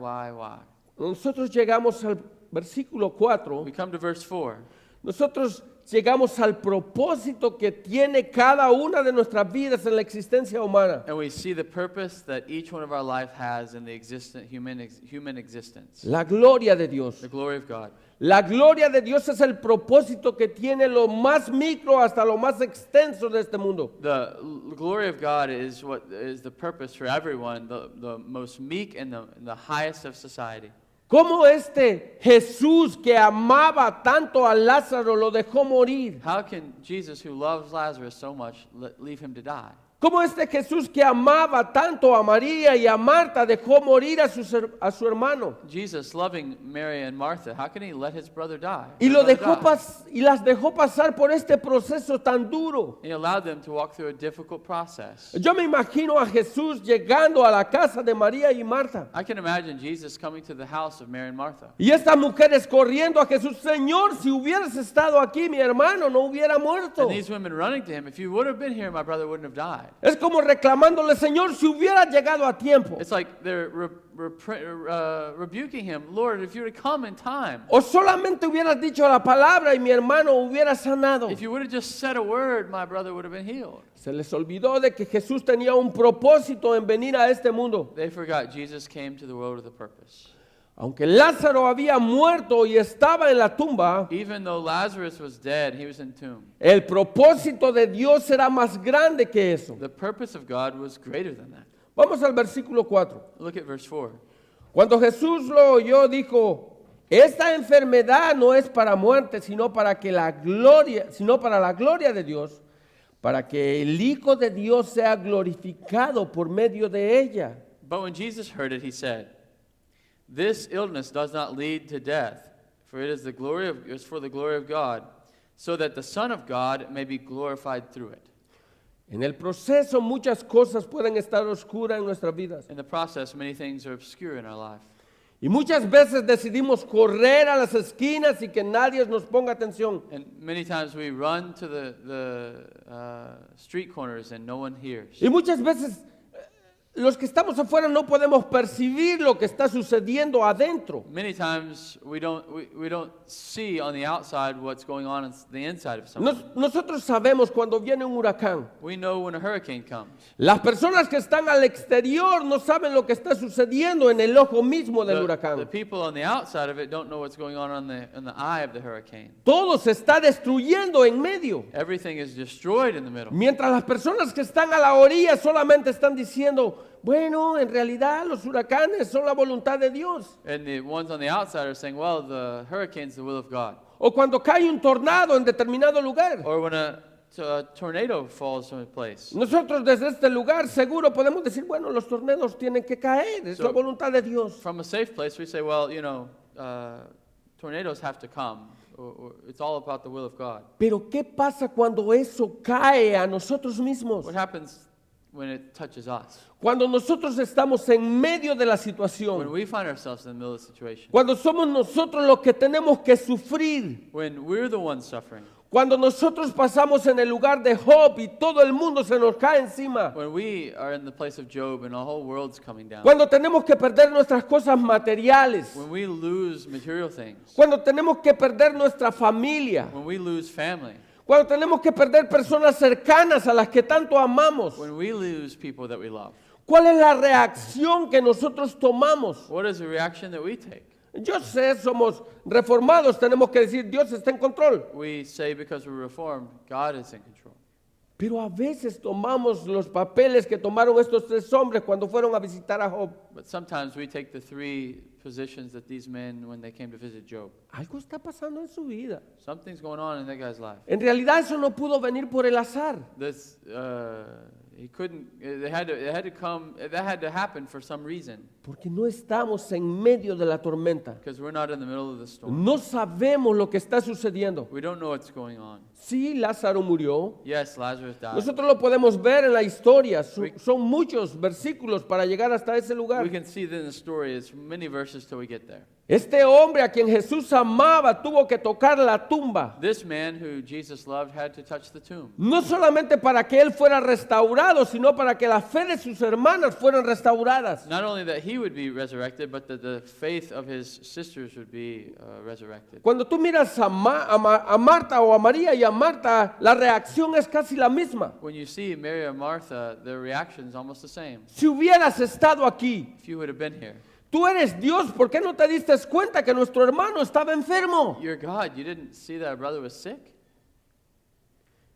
Nosotros llegamos al versículo 4. We come to verse 4. Nosotros llegamos al propósito que tiene cada una de nuestras vidas en la existencia humana. And we see the purpose that each one of our life has in the human existence. La gloria de Dios. The glory of God. La gloria de Dios es el propósito que tiene lo más micro hasta lo más extenso de este mundo. The glory of God is what is the purpose for everyone, the most meek and the highest of society. ¿Cómo este Jesús que amaba tanto a Lázaro lo dejó morir? How can Jesus, who loves Lazarus so much, leave him to die? ¿Cómo este Jesús que amaba tanto a María y a Marta dejó morir a su hermano? Jesus, loving Mary and Martha, how can he let his brother die? Y las dejó pasar por este proceso tan duro. He allowed them to walk through a difficult process. Yo me imagino a Jesús llegando a la casa de María y Marta. I can imagine Jesus coming to the house of Mary and Martha. Y estas mujeres corriendo a Jesús, Señor, si hubieras estado aquí, mi hermano no hubiera muerto. And these women running to him, if you would have been here, my brother wouldn't have died. Es como reclamándole, Señor, si hubiera llegado a tiempo. It's like they're rebuking him, Lord, if you would have come in time. O solamente hubieras dicho la palabra y mi hermano hubiera sanado. If you would have just said a word, my brother would have been healed. Se les olvidó de que Jesús tenía un propósito en venir a este mundo. They forgot Jesus came to the world with a purpose. Aunque Lázaro había muerto y estaba en la tumba, Even though Lazarus was dead, he was in tomb. el propósito de Dios era más grande que eso. The purpose of God was greater than that. Vamos al versículo 4. Look at verse 4. Cuando Jesús lo oyó, dijo, esta enfermedad no es para muerte, sino para la gloria de Dios, para que el Hijo de Dios sea glorificado por medio de ella. But when Jesus heard it, he said, this illness does not lead to death, for it is for the glory of God, so that the Son of God may be glorified through it. En el proceso muchas cosas pueden estar oscuras en nuestras vidas. In the process, many things are obscure in our life. Y muchas veces decidimos correr a las esquinas y que nadie nos ponga atención. And many times we run to the street corners and no one hears. Y muchas veces los que estamos afuera no podemos percibir lo que está sucediendo adentro. Many times we don't see on the outside what's going on in the inside of someone. Nosotros sabemos cuando viene un huracán. We know when a hurricane comes. Las personas que están al exterior no saben lo que está sucediendo en el ojo mismo del The huracán. people on the outside of it don't know what's going on in the eye of the hurricane. Todo se está destruyendo en medio. Everything is destroyed in the middle. Mientras las personas que están a la orilla solamente están diciendo, bueno, en realidad los huracanes son la voluntad de Dios. And the ones on the outside are saying, well, the hurricane's the will of God. O cuando cae un tornado en determinado lugar. Or when a tornado falls from a place. Nosotros desde este lugar seguro podemos decir, bueno, los tornados tienen que caer, es la voluntad de Dios. From a safe place, we say, well, tornadoes have to come. It's all about the will of God. Pero ¿qué pasa cuando eso cae a nosotros mismos? What happens when it touches us? Cuando nosotros estamos en medio de la When situación. we find ourselves in the middle of the situation. Cuando somos nosotros los que tenemos que sufrir. When we're the ones suffering. Cuando nosotros pasamos en el lugar de Job y todo el mundo se nos cae encima. When we are in the place of Job and the whole world's coming down. Cuando tenemos que perder nuestras cosas materiales. When we lose material things. Cuando tenemos que perder nuestra familia. When we lose family. Cuando tenemos que perder personas cercanas a las que tanto amamos. When we lose people that we love. ¿Cuál es la reacción que nosotros tomamos? What is the reaction that we take? Yo sé, somos reformados, tenemos que decir, Dios está en control. We say because we're reformed, God is in control. Pero a veces tomamos los papeles que tomaron estos tres hombres cuando fueron a visitar a Job. But sometimes we take the three positions that these men when they came to visit Job. Algo está pasando en su vida. Something's going on in that guy's life. En realidad eso no pudo venir por el azar. This he couldn't. It had to come. That had to happen for some reason. Porque no estamos en medio de la tormenta. Because we're not in the middle of the storm. No sabemos lo que está sucediendo. We don't know what's going on. Sí, Lázaro murió. Yes, Lazarus died. Nosotros lo podemos ver en la historia. Son muchos versículos para llegar hasta ese lugar. We can see that in the story. It's many verses till we get there. Este hombre a quien Jesús amaba tuvo que tocar la tumba. This man who Jesus loved had to touch the tomb. No solamente para que él fuera restaurado, sino para que la fe de sus hermanas fueran restauradas. Not only that he would be resurrected, but that the faith of his sisters would be resurrected. Cuando tú miras a Marta o a María y a Marta, la reacción es casi la misma. When you see Mary and Martha, their reaction is almost the same. Si hubieras estado aquí, If you would have been here. tú eres Dios, ¿por qué no te diste cuenta que nuestro hermano estaba enfermo? You're God. You didn't see that our brother was sick?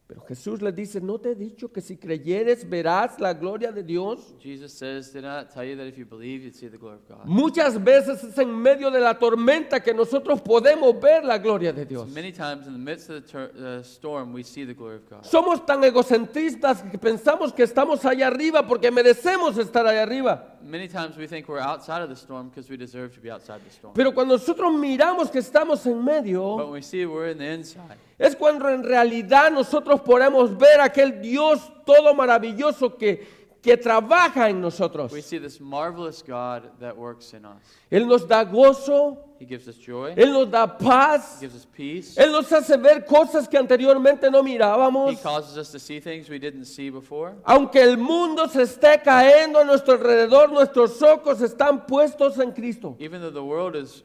Pero Jesús le dice, ¿no te he dicho que si creyeres verás la gloria de Dios? Jesus says, did I not tell you that if you believe, you'd see the glory of God? Muchas veces es en medio de la tormenta que nosotros podemos ver la gloria de Dios. Many times in the midst of the storm, we see the glory of God. Somos tan egocentristas que pensamos que estamos allá arriba porque merecemos estar allá arriba. Many times we think we're outside of the storm because we deserve to be outside the storm. Pero cuando nosotros miramos que estamos en But medio, when we see we're in the inside, es cuando en realidad nosotros podemos ver aquel Dios todo maravilloso que trabaja en nosotros. we see this marvelous God that works in us. Él nos da gozo, He gives us joy. Él nos da paz, He gives us peace. Él nos hace ver cosas que anteriormente no He mirábamos. causes us to see things we didn't see before. Aunque el mundo se esté cayendo a nuestro alrededor, nuestros ojos están puestos en Cristo. Even though the world is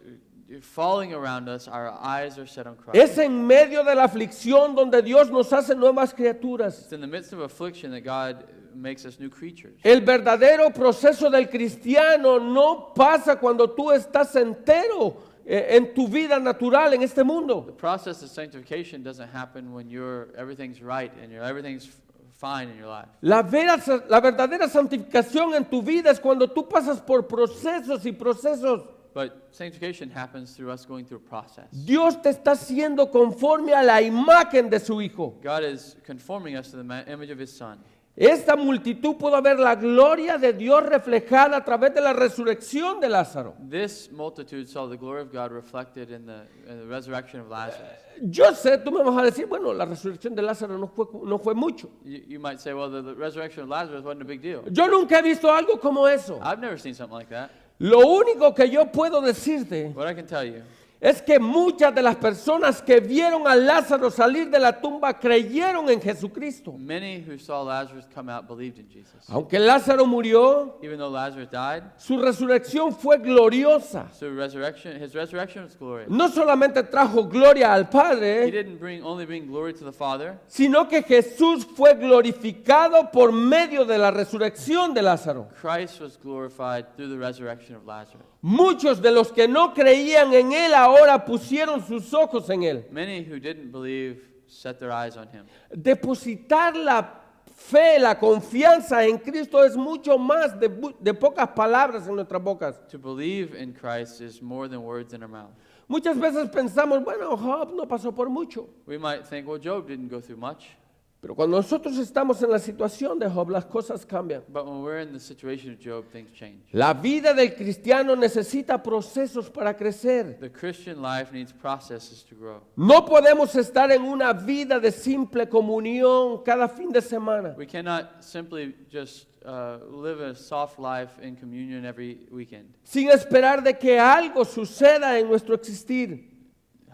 falling around us, our eyes are set on Christ. Es en medio de la aflicción donde Dios nos hace nuevas criaturas. It's in the midst of affliction that God makes us new creatures. El verdadero proceso del cristiano no pasa cuando tú estás entero en tu vida natural en este The mundo. process of sanctification doesn't happen when everything's right and everything's fine in your life. La verdadera santificación en tu vida es cuando tú pasas por procesos y procesos. But sanctification happens through us going through a process. Dios te está haciendo conforme a la imagen de su Hijo. God is conforming us to the image of His Son. Esta multitud pudo ver la gloria de Dios reflejada a través de la resurrección de Lázaro. This multitude saw the glory of God reflected in the resurrection of Lazarus. Yo sé, tú me vas a decir, bueno, la resurrección de Lázaro no fue mucho. You might say, well, the resurrection of Lazarus wasn't a big deal. Yo nunca he visto algo como eso. I've never seen something like that. Lo único que yo puedo decirte What I can tell you es que muchas de las personas que vieron a Lázaro salir de la tumba creyeron en Jesucristo. many who saw Lazarus come out believed in Jesus. Aunque Lázaro murió, Even though Lazarus died, su resurrección fue gloriosa. so his resurrection was glorious. No solamente trajo gloria al He Padre, didn't only bring glory to the Father, sino que Jesús fue glorificado por medio de la resurrección de Lázaro. Christ was glorified through the resurrection of Lazarus. Muchos de los que no creían en Él ahora pusieron sus ojos en Él. Many who didn't believe set their eyes on Him. Depositar la fe, la confianza en Cristo es mucho más de pocas palabras en nuestras bocas. To believe in Christ is more than words in our mouth. Muchas veces pensamos, bueno, Job no pasó por mucho. We might think, well, Job didn't go through much. Pero cuando nosotros estamos en la situación de Job, las cosas cambian. But when we're in the situation of Job, things change. La vida del cristiano necesita procesos para crecer. The Christian life needs processes to grow. No podemos estar en una vida de simple comunión cada fin de semana. We cannot simply just live a soft life in communion every weekend, Sin esperar de que algo suceda en nuestro existir.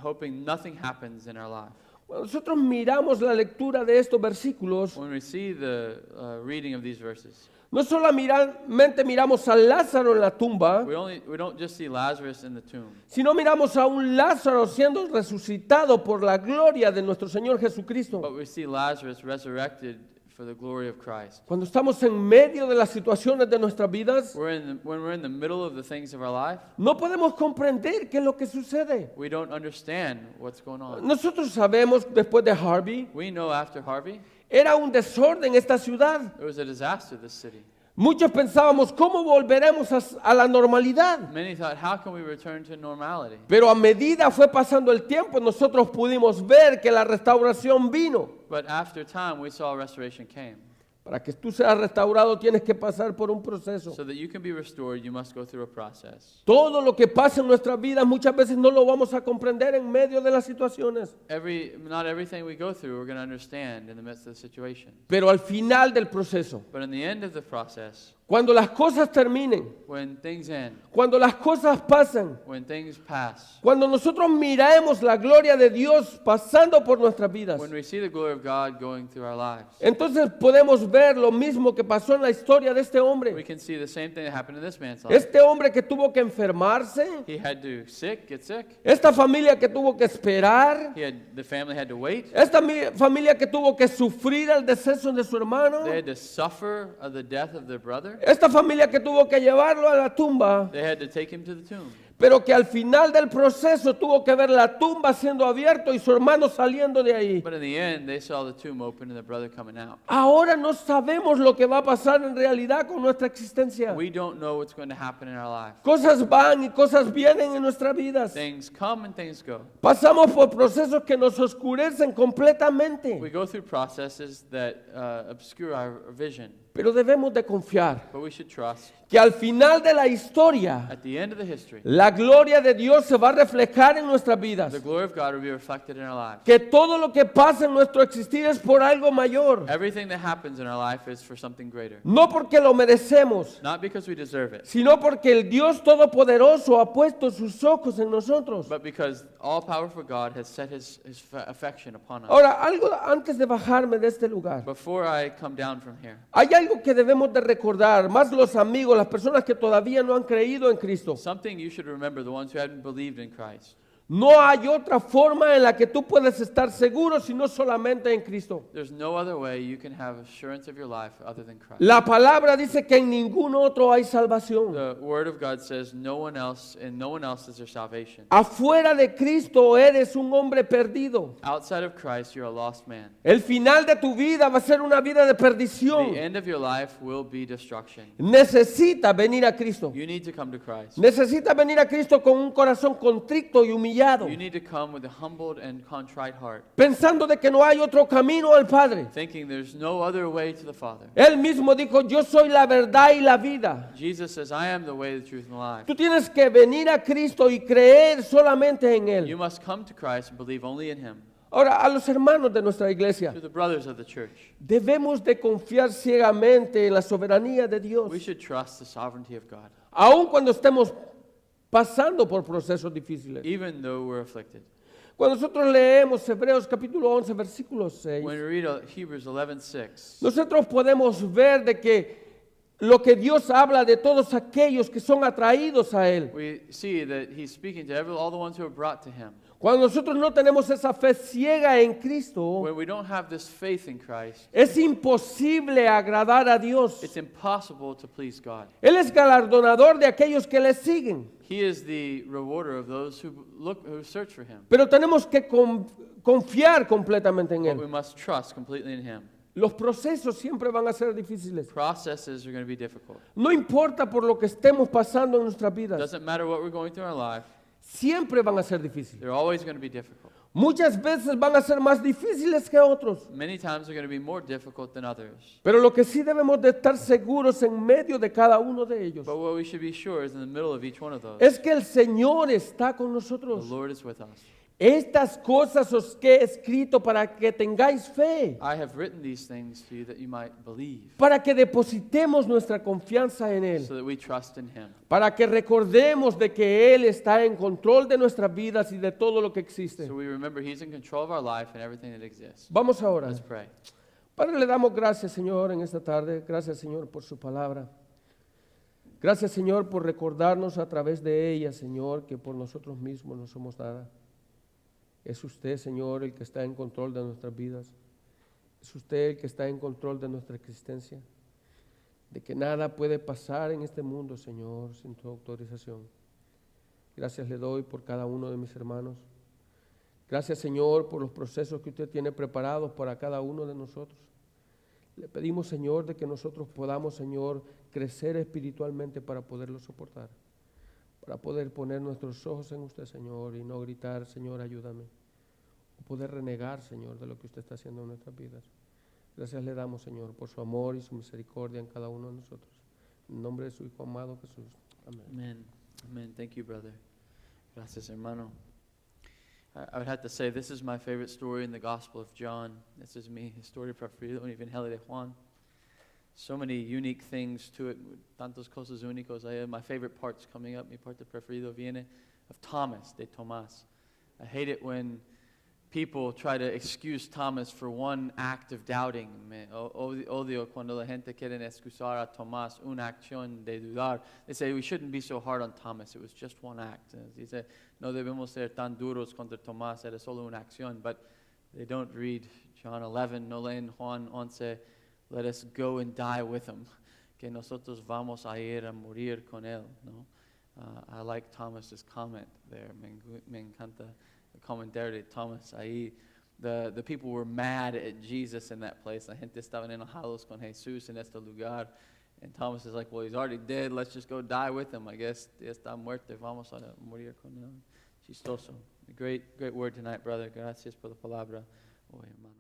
hoping nothing happens in our life. Cuando nosotros miramos la lectura de estos versículos, When we see the reading of these verses, no solamente miramos a Lázaro en la tumba, we don't just see Lazarus in the tomb, sino miramos a un Lázaro siendo resucitado por la gloria de nuestro Señor Jesucristo. but we see Lazarus resurrected for the glory of Christ. Cuando estamos en medio de las situaciones de nuestras vidas, When we're in the middle of the things of our life, no podemos comprender qué es lo que sucede. we don't understand what's going on. Nosotros sabemos, después de Harvey, We know after Harvey, era un desorden esta ciudad. it was a disaster, this city. Muchos pensábamos, ¿cómo volveremos a la normalidad? Many thought, how can we return to normality? Pero a medida fue pasando el tiempo, nosotros pudimos ver que la restauración vino. But after time, we saw restoration came. Para que tú seas restaurado tienes que pasar por un proceso. So that you can be restored, you must go through a process. Todo lo que pasa en nuestras vidas muchas veces no lo vamos a comprender en medio de las situaciones. Not everything we go through we're going to understand in the midst of the situation. Pero al final del proceso, But in the end of the process, cuando las cosas terminen, when things end, cuando las cosas pasan, when things pass, cuando nosotros miremos la gloria de Dios pasando por nuestras vidas, when we see the glory of God going through our lives, entonces podemos ver lo mismo que pasó en la historia de este we hombre. can see the same thing that happened in this man's life. Este hombre que tuvo que enfermarse, He had to get sick. esta familia que tuvo que esperar, The family had to wait. esta familia que tuvo que sufrir el deceso de su hermano, They had to suffer the death of their brother. esta familia que tuvo que llevarlo a la tumba, They had to take him to the tomb. pero que al final del proceso tuvo que ver la tumba siendo abierto y su hermano saliendo de ahí. But in the end, they saw the tomb open and the brother coming out. Ahora no sabemos lo que va a pasar en realidad con nuestra existencia. We don't know what's going to happen in our life. Cosas van y cosas vienen en nuestras vidas. Things come and things go. Pasamos por procesos que nos oscurecen completamente, We go through processes that obscure our vision, pero debemos de confiar but we should trust que al final de la historia at the end of the history, la gloria de Dios se va a reflejar en nuestras vidas. the glory of God will be reflected in our lives. Que todo lo que pasa en nuestro existir es por algo mayor. Everything that happens in our life is for something greater. No porque lo merecemos, Not because we deserve it, sino porque el Dios Todopoderoso ha puesto sus ojos en nosotros. but because all-powerful God has set his affection upon us. Ahora, algo antes de bajarme de este lugar. Before I come down from here, Hay algo que debemos de recordar, más los amigos, las personas que todavía no han creído en Cristo. something you should remember, the ones who haven't believed in Christ. No hay otra forma en la que tú puedes estar seguro sino solamente en Cristo. There's no other way you can have assurance of your life other than Christ. La palabra dice que en ningún otro hay salvación. The Word of God says no one else is their salvation. Afuera de Cristo eres un hombre perdido. Outside of Christ, you're a lost man. El final de tu vida va a ser una vida de perdición. The end of your life will be destruction. Necesita venir a Cristo. You need to come to Christ. Necesita venir a Cristo con un corazón contrito y humillado, You need to come with a humbled and contrite heart, pensando de que no hay otro camino al Padre. thinking there's no other way to the Father. Él mismo dijo, yo soy la verdad y la vida. Jesus says, I am the way, the truth, and the life. Tú tienes que venir a Cristo y creer solamente en You Él. must come to Christ and believe only in Him. Ahora, a los hermanos de nuestra iglesia, To the brothers of the church, debemos de confiar ciegamente en la soberanía de Dios, we should trust the sovereignty of God, aun cuando estemos pasando por procesos difíciles. even though we're afflicted. Cuando nosotros leemos Hebreos capítulo 11, versículo 6, When we read Hebrews 11:6, nosotros podemos ver de que lo que Dios habla de todos aquellos que son atraídos a Él. we see that He's speaking to all the ones who are brought to Him. Cuando nosotros no tenemos esa fe ciega en Cristo, When we don't have this faith in Christ, es imposible agradar a Dios. it's impossible to please God. Él es galardonador de aquellos que le siguen, He is the rewarder of those who search for Him. pero tenemos que confiar completamente en But we Él. must trust completely in Him. Los procesos siempre van a ser difíciles. Processes are going to be difficult. No importa por lo que estemos pasando en nuestras vidas, Doesn't matter what we're going through in our life, siempre van a ser difíciles. they're always going to be difficult. Muchas veces van a ser más difíciles que otros. Many times they're going to be more difficult than others. Pero lo que sí debemos de estar seguros en medio de cada uno de ellos But what we should be sure is in the middle of each one of those, es que el Señor está con the nosotros. Lord is with us. Estas cosas os he escrito para que tengáis fe, I have written these things to you that you might believe, para que depositemos nuestra confianza en Él, so that we trust in him. para que recordemos de que Él está en control de nuestras vidas y de todo lo que existe. So we remember he's in control of our life and everything that exists. Vamos ahora. Let's pray. Padre, le damos gracias, Señor, en esta tarde. Gracias, Señor, por su palabra. Gracias, Señor, por recordarnos a través de ella, Señor, que por nosotros mismos no somos nada. Es usted, Señor, el que está en control de nuestras vidas. Es usted el que está en control de nuestra existencia. De que nada puede pasar en este mundo, Señor, sin tu autorización. Gracias le doy por cada uno de mis hermanos. Gracias, Señor, por los procesos que usted tiene preparados para cada uno de nosotros. Le pedimos, Señor, de que nosotros podamos, Señor, crecer espiritualmente para poderlo soportar. Para poder poner nuestros ojos en usted, Señor, y no gritar, Señor, ayúdame. O poder renegar, Señor, de lo que usted está haciendo en nuestras vidas. Gracias le damos, Señor, por su amor y su misericordia en cada uno de nosotros. En nombre de su Hijo amado Jesús. Amén. Amen. Amen. Thank you, brother. Gracias, hermano. I would have to say this is my favorite story in the Gospel of John. This is mi historia preferida en el Evangelio de Juan. So many unique things to it, tantas cosas únicas. My favorite part's coming up. Mi parte preferido viene of Thomas, de Tomás. I hate it when people try to excuse Thomas for one act of doubting. Me odio cuando la gente quiere excusar a Tomás una acción de dudar. They say we shouldn't be so hard on Thomas. It was just one act. Dice, no debemos ser tan duros contra Tomás. Era solo una acción. But they don't read John 11. No leen Juan 11. Let us go and die with him. Que nosotros vamos a ir a morir con él. No? I like Thomas's comment there. Me encanta el comentario de Thomas ahí. The people were mad at Jesus in that place. La gente estaban enojados con Jesús en este lugar. And Thomas is like, well, he's already dead. Let's just go die with him. I guess ya está muerto. Vamos a morir con él. Chistoso. Great word tonight, brother. Gracias por la palabra. Oh, hermano.